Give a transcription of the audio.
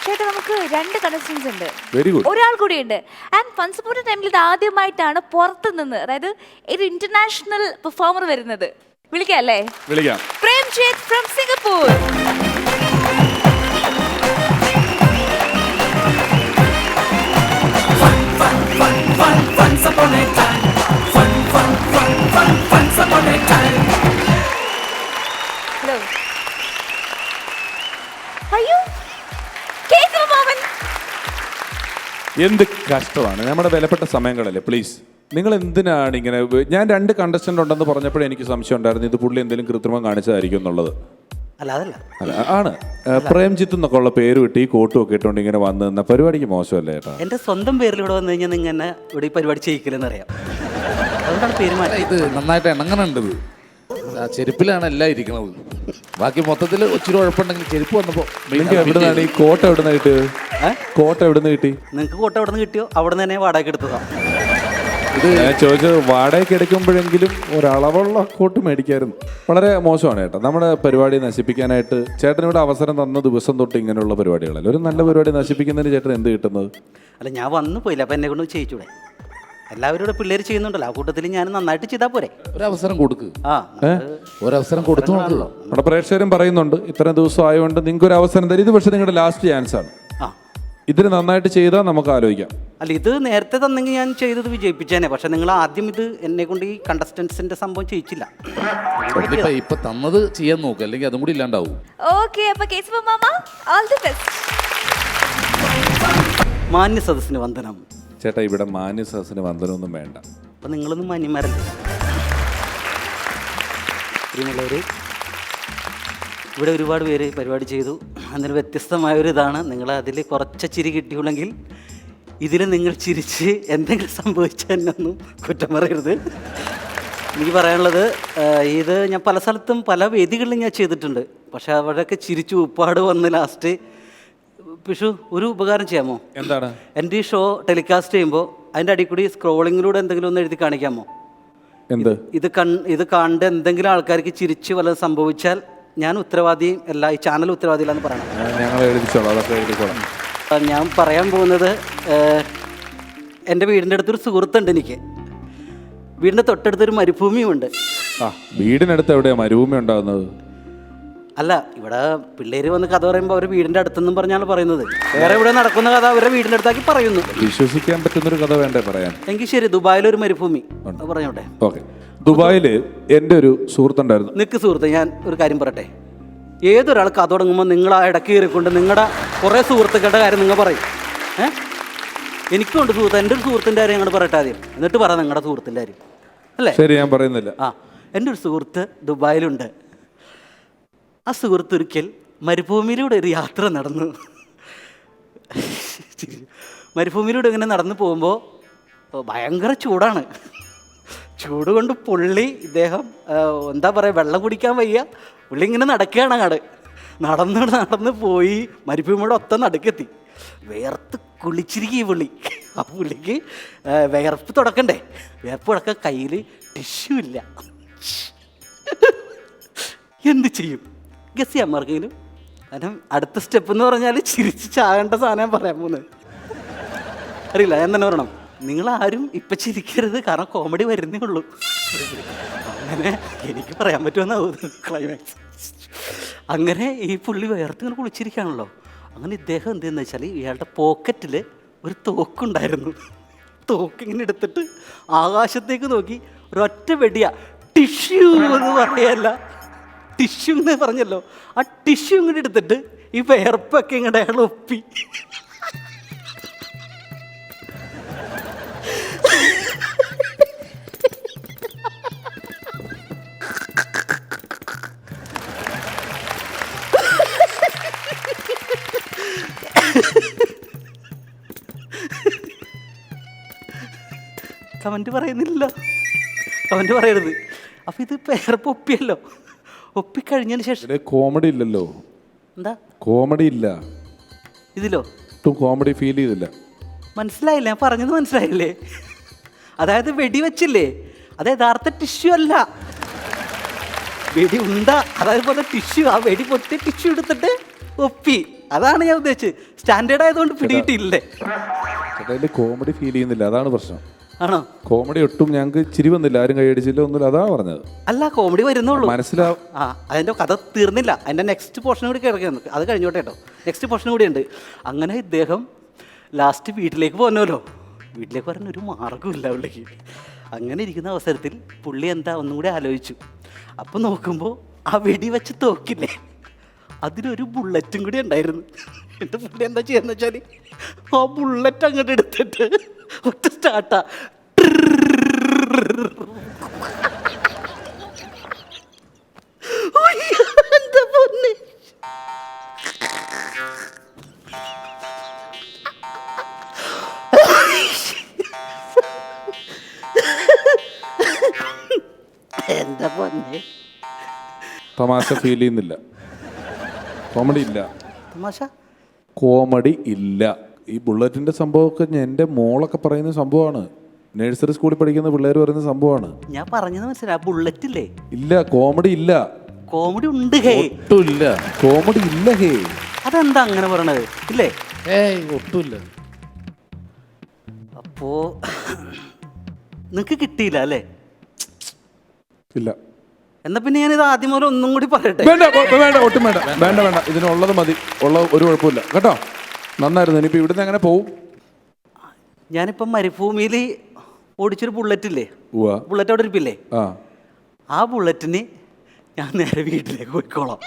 ചേട്ടാ നമുക്ക് 2 കണ്ടസ്റ്റൻസ് ഉണ്ട്. Very good. ഒരാൾ കൂടി ഉണ്ട്. ആൻഡ് ഫൺസപ്പോർട്ട് ടൈമിൽ ഇത് ആദ്യമായിട്ടാണ് പുറത്ത് നിന്ന്, അതായത് ഒരു ഇന്റർനാഷണൽ പെർഫോമർ വരുന്നത്. വിളിക്കാം അല്ലേ? വിളിക്കാം. Premjith from Singapore. ഹലോ. അയ്യോ, എന്ത് കഷ്ടമാണ് നമ്മുടെ വിലപ്പെട്ട സമയങ്ങളല്ലേ. പ്ലീസ്, നിങ്ങൾ എന്തിനാണ് ഇങ്ങനെ? ഞാൻ 2 കണ്ടസ്റ്റന്റ് ഉണ്ടെന്ന് പറഞ്ഞപ്പോഴേ എനിക്ക് സംശയം ഉണ്ടായിരുന്നു ഇത് പുള്ളി എന്തെങ്കിലും കൃത്രിമം കാണിച്ചതായിരിക്കും എന്നുള്ളത്. അല്ല ആണ്. പ്രേംജിത്ത് എന്നൊക്കെ ഉള്ള പേര് കിട്ടി കോട്ടും ഒക്കെ ഇട്ടുകൊണ്ട് ഇങ്ങനെ വന്ന് നിന്ന പരിപാടിക്ക് മോശമല്ലേ ചേട്ടാ? എന്റെ സ്വന്തം പേരിൽ ഇവിടെ വന്നു കഴിഞ്ഞാൽ നിങ്ങൾ എന്നെ ഇവിടെ ഈ പരിപാടി ചെയ്യിക്കില്ലെന്ന് അറിയാം. അതുകൊണ്ടാണ് പേര് മാറ്റി. ഇത് നന്നായിട്ട് ഇണങ്ങണുണ്ടത്. ആ ചെരുപ്പിലാണ് എല്ലാം ഇരിക്കുന്നത്. ബാക്കി മൊത്തത്തിൽ ഒത്തിരി ഉഴപ്പുണ്ടെങ്കിൽ ചെരുപ്പ് വന്നപ്പോ എവിടുന്നാണ് ഈ കോട്ട എവിടുന്ന് കിട്ടിയത്? കോട്ട എവിടുന്ന് കിട്ടി? നിങ്ങൾക്ക് കോട്ട എവിടെ നിന്ന് കിട്ടിയോ അവിടെ നിന്ന് തന്നെ വാടക എടുത്തതാ. ഇത് ഞാൻ ചോദിച്ചത് വാടകയ്ക്ക് എടുക്കുമ്പോഴെങ്കിലും ഒരളവുള്ള കോട്ട് മേടിക്കായിരുന്നു. വളരെ മോശമാണ് ചേട്ടാ. നമ്മുടെ പരിപാടി നശിപ്പിക്കാനായിട്ട് ചേട്ടനിവിടെ അവസരം തന്ന ദിവസം തൊട്ട് ഇങ്ങനെയുള്ള പരിപാടികളല്ലേ. ഒരു നല്ല പരിപാടി നശിപ്പിക്കുന്നതിന് ചേട്ടൻ എന്ത് കിട്ടുന്നത്? അല്ല, ഞാൻ വന്നു പോയില്ല, അപ്പം എന്നെ കൊണ്ട് ചെയ്യിച്ചൂടെ? എല്ലാവരും ഇവിടെ പിള്ളേർ ചെയ്യുന്നുണ്ടല്ലോ, ആ കൂട്ടത്തിൽ ഞാൻ നന്നായിട്ട് ചെയ്താൽ പോരെ? ഒരവസരം കൊടുക്ക്. ഒരവസരം കൊടുത്തു നോക്കുള്ളൂ. നമ്മുടെ പ്രേക്ഷകരും പറയുന്നുണ്ട് ഇത്രയും ദിവസം ആയതുകൊണ്ട് നിങ്ങൾക്ക് ഒരു അവസരം തരും. ഇത് പക്ഷേ നിങ്ങളുടെ ലാസ്റ്റ് ചാൻസ് ആണ്. ഇതിന് നന്നായിട്ട് ചെയ്താൽ നമുക്ക് ആലോചിക്കാം. അല്ല, ഇത് നേരത്തെ തന്നെങ്കിൽ ഞാൻ ചെയ്തത് വിജയിപ്പിച്ചേനെ. പക്ഷെ നിങ്ങൾ ആദ്യം ഇത് എന്നെ കൊണ്ട് ഈ കണ്ടസ്റ്റൻസിന്റെ സംഭവം ചെയ്യിച്ചില്ല. ഇപ്പൊ തന്നത് ചെയ്യാൻ നോക്ക്, അല്ലെങ്കിൽ അതും കൂടി ഇല്ലാണ്ടാവും. മാന്യ സദസ്സിന് വന്ദനം. ചേട്ടാ, ഇവിടെ മാന്യ സദസ്സിന് വന്ദനമൊന്നും വേണ്ട. അപ്പൊ നിങ്ങളൊന്നും മാന്യന്മാരല്ലേ? പ്രിയമുള്ളവര്, ഇവിടെ ഒരുപാട് പേര് പരിപാടി ചെയ്തു. അതിന് വ്യത്യസ്തമായൊരു ഇതാണ്. നിങ്ങൾ അതിൽ കുറച്ച് ചിരി കിട്ടിയുള്ളെങ്കിൽ ഇതിൽ നിങ്ങൾ ചിരിച്ച് എന്തെങ്കിലും സംഭവിച്ചാൽ എന്നൊന്നും കുറ്റം പറയരുത്. എനിക്ക് പറയാനുള്ളത്, ഇത് ഞാൻ പല സ്ഥലത്തും പല വേദികളിലും ഞാൻ ചെയ്തിട്ടുണ്ട്. പക്ഷെ അവിടെയൊക്കെ ചിരിച്ചു ഉപ്പാട് വന്ന് ലാസ്റ്റ് പിഷു ഒരു ഉപകാരം ചെയ്യാമോ? എന്താണ്? എൻ്റെ ഈ ഷോ ടെലികാസ്റ്റ് ചെയ്യുമ്പോൾ അതിൻ്റെ അടിയിൽ കൂടി സ്ക്രോളിങ്ങിലൂടെ എന്തെങ്കിലും ഒന്ന് എഴുതി കാണിക്കാമോ? എന്ത്? ഇത് കണ്ട് എന്തെങ്കിലും ആൾക്കാർക്ക് ചിരിച്ച് വല്ലതും സംഭവിച്ചാൽ ഞാൻ ഉത്തരവാദിയും അല്ല, ഈ ചാനൽ ഉത്തരവാദിയില്ലാന്ന് പറയണം. ഞാൻ പറയാൻ പോകുന്നത്, എൻ്റെ വീടിൻ്റെ അടുത്തൊരു സുഹൃത്തുണ്ട്. എനിക്ക് വീടിൻ്റെ തൊട്ടടുത്തൊരു മരുഭൂമിയുണ്ട്. വീടിനടുത്ത് എവിടെയാ മരുഭൂമി ഉണ്ടാകുന്നത്? അല്ല, ഇവിടെ പിള്ളേര് വന്ന് കഥ പറയുമ്പോൾ അവർ വീടിൻ്റെ അടുത്തെന്നും പറഞ്ഞാണ് പറയുന്നത്. വേറെ ഇവിടെ നടക്കുന്ന കഥ അവരുടെ വീടിൻ്റെ അടുത്താക്കി പറയുന്നു. വിശ്വസിക്കാൻ പറ്റുന്നൊരു കഥ വേണ്ടേ പറയാൻ? എങ്കിൽ ശരി, ദുബായിലൊരു മരുഭൂമി പറഞ്ഞോട്ടെ. ഓക്കെ. ദുബായില് എൻ്റെ ഒരു സുഹൃത്തുണ്ടായിരുന്നു. നിക്ക് സുഹൃത്ത്, ഞാൻ ഒരു കാര്യം പറയട്ടെ. ഏതൊരാൾ കഥ തുടങ്ങുമ്പോൾ നിങ്ങൾ ആ ഇടയ്ക്ക് കയറിക്കൊണ്ട് നിങ്ങളുടെ കുറേ സുഹൃത്തുക്കളുടെ കാര്യം നിങ്ങൾ പറയും. എനിക്കുണ്ട് സുഹൃത്ത്, എൻ്റെ ഒരു സുഹൃത്തിൻ്റെ കാര്യം ഞങ്ങൾ പറയട്ടെ ആദ്യം, എന്നിട്ട് പറ നിങ്ങളുടെ സുഹൃത്തിൻ്റെ കാര്യം. അല്ലേ? ശരി, ഞാൻ പറയുന്നില്ല. എൻ്റെ ഒരു സുഹൃത്ത് ദുബായിലുണ്ട്. ആ സുഹൃത്ത് ഒരിക്കൽ മരുഭൂമിയിലൂടെ ഒരു യാത്ര നടന്നു. മരുഭൂമിയിലൂടെ ഇങ്ങനെ നടന്നു പോകുമ്പോൾ ഭയങ്കര ചൂടാണ്. ചൂട് കൊണ്ട് ഇദ്ദേഹം എന്താ പറയുക, വെള്ളം കുടിക്കാൻ വയ്യ. പുള്ളി ഇങ്ങനെ നടക്കുകയാണ്. നടന്ന് പോയി മരുഭൂമിയുടെ ഒത്ത നടുക്കെത്തി. വിയർത്ത് കുളിച്ചിരിക്കും പുള്ളി. ആ പുള്ളിക്ക് വിയർപ്പ് തുടക്കണ്ടേ? വിയർപ്പ് തുടക്കാൻ കയ്യിൽ ടിഷ്യൂ ഇല്ല. എന്ത് ചെയ്യും? ഗസ് ചെയ്യാൻ മാർക്കെങ്കിലും. കാരണം അടുത്ത സ്റ്റെപ്പ് എന്ന് പറഞ്ഞാൽ ചിരിച്ച് ചാകേണ്ട സാധനം പറയാൻ പോകുന്നത്. അറിയില്ല, ഞാൻ തന്നെ പറയണം, നിങ്ങളാരും ഇപ്പം ചിരിക്കരുത്, കാരണം കോമഡി വരുന്നേ ഉള്ളൂ. അങ്ങനെ എനിക്ക് പറയാൻ പറ്റുമെന്നാവും ക്ലൈമാക്സ്. അങ്ങനെ ഈ പുള്ളി വേർത്ത് ഇങ്ങനെ കുളിച്ചിരിക്കുകയാണല്ലോ. അങ്ങനെ ഇദ്ദേഹം എന്തെന്ന് വെച്ചാൽ ഇയാളുടെ പോക്കറ്റിൽ ഒരു തോക്കുണ്ടായിരുന്നു. തോക്കിങ്ങനെ എടുത്തിട്ട് ആകാശത്തേക്ക് നോക്കി ഒരൊറ്റ വെടിയാ. ടിഷ്യൂ എന്ന് പറയല്ല, ടിഷ്യൂ എന്ന് പറഞ്ഞല്ലോ. ആ ടിഷ്യൂ ഇങ്ങനെ എടുത്തിട്ട് ഈ വേർപ്പൊക്കെ ഇങ്ങോട്ട് അയാൾ ഒപ്പി. കമൻറ്റ് പറയുന്നില്ലല്ലോ, കമൻറ്റ് പറയരുത്. അപ്പം ഇത് വേർപ്പ് ഒപ്പിയല്ലോ. ഒപ്പിക്കഴിഞ്ഞതിന് ശേഷം കോമഡി ഇല്ലല്ലോ. എന്താ കോമഡി ഇല്ല ഇതിലോ? കോമഡി ഫീൽ ചെയ്തില്ല. മനസ്സിലായില്ല, ഞാൻ പറഞ്ഞത് മനസ്സിലായില്ലേ? അതായത് വെടി വെച്ചില്ലേ, അത് യഥാർത്ഥ ടിഷ്യൂ അല്ല, വെടി ഉണ്ട. അതായത് പോലെ ടിഷ്യൂ, ആ വെടി പൊട്ടി ടിഷ്യൂ എടുത്തിട്ട് ഒപ്പി. അതാണ് ഞാൻ ഉദ്ദേശിച്ചത്. സ്റ്റാൻഡേർഡ് ആയതുകൊണ്ട് പിടിയിട്ടില്ലേ? ചേട്ടാ കോമഡി ഫീൽ ചെയ്യുന്നില്ല, അതാണ് പ്രശ്നം. ആണോ? കോമഡി ഒട്ടും ഞങ്ങൾക്ക് ചിരി വന്നില്ല, ആരും കൈയടിച്ചില്ല, ഒന്നുമില്ല, അതാണ് പറഞ്ഞത്. അല്ല, കോമഡി വരുന്നുള്ളൂ. മനസ്സിലാവും. ആ, അതിൻ്റെ കഥ തീർന്നില്ല. അതിൻ്റെ നെക്സ്റ്റ് പോർഷൻ കൂടി കിടക്കുന്നു. അത് കഴിഞ്ഞോട്ടെ കേട്ടോ, നെക്സ്റ്റ് പോർഷൻ കൂടി ഉണ്ട്. അങ്ങനെ ഇദ്ദേഹം ലാസ്റ്റ് വീട്ടിലേക്ക് പോകുന്നല്ലോ. വീട്ടിലേക്ക് പറഞ്ഞ ഒരു മാർഗ്ഗമില്ല പുള്ളിക്ക്. അങ്ങനെ ഇരിക്കുന്ന അവസരത്തിൽ പുള്ളി എന്താ ഒന്നും കൂടി ആലോചിച്ചു. അപ്പം നോക്കുമ്പോൾ ആ വെടി വെച്ച് തോക്കില്ലേ, അതിലൊരു ബുള്ളറ്റും കൂടി ഉണ്ടായിരുന്നു. എൻ്റെ പുള്ളി എന്താ ചെയ്യാന്ന് വെച്ചാൽ ആ ബുള്ളറ്റ് അങ്ങോട്ട് എടുത്തിട്ട് ഒറ്റ സ്റ്റാർട്ടാ. എന്താ പൊന്നെ, എന്താ പൊന്നെ, തമാശ ഫീൽ ചെയ്യുന്നില്ല, കോമഡി ഇല്ല. തമാശ കോമഡി ഇല്ല. ഈ ബുള്ളറ്റിന്റെ സംഭവമൊക്കെ എൻ്റെ മോളൊക്കെ പറയുന്ന സംഭവമാണ്, നഴ്സറി സ്കൂളിൽ പഠിക്കുന്ന പിള്ളേർ പറയുന്ന സംഭവമാണ്. ഞാൻ പറഞ്ഞത് മനസ്സിലായി. ആ ബുള്ളറ്റ് ഇല്ലേ, ഇല്ല, കോമഡി ഇല്ല. കോമഡി ഉണ്ട് ഹേ. ഒട്ടുമില്ല. കോമഡി ഇല്ല ഹേ. അതെന്താ അങ്ങനെ പറയണത്? ഇല്ലേ? ഏയ് ഒട്ടുമില്ല. അപ്പോ നിങ്ങക്ക് കിട്ടിയില്ല അല്ലേ? ഇല്ല. എന്നാ പിന്നെ ഞാനിത് ആദ്യം മുതൽ ഒന്നും കൂടി പറയട്ടെ. വേണ്ട, വേണ്ട, ഒട്ടും വേണ്ട, വേണ്ട, വേണ്ട. ഇതിനുള്ളത് മതി, ഉള്ള ഒരു കുഴപ്പമില്ല കേട്ടോ. നന്നായിരുന്നു. ഇനിയിപ്പോൾ ഇവിടുന്ന് എങ്ങനെ പോവും? ഞാനിപ്പം മരുഭൂമിയിൽ ഓടിച്ചൊരു ബുള്ളറ്റ് ഇല്ലേ, ഉവ്വ. ബുള്ളറ്റ് അവിടെ ഇരിപ്പില്ലേ, ആ ആ ബുള്ളറ്റിന് ഞാൻ നേരെ വീട്ടിലേക്ക് പോയിക്കോളാം.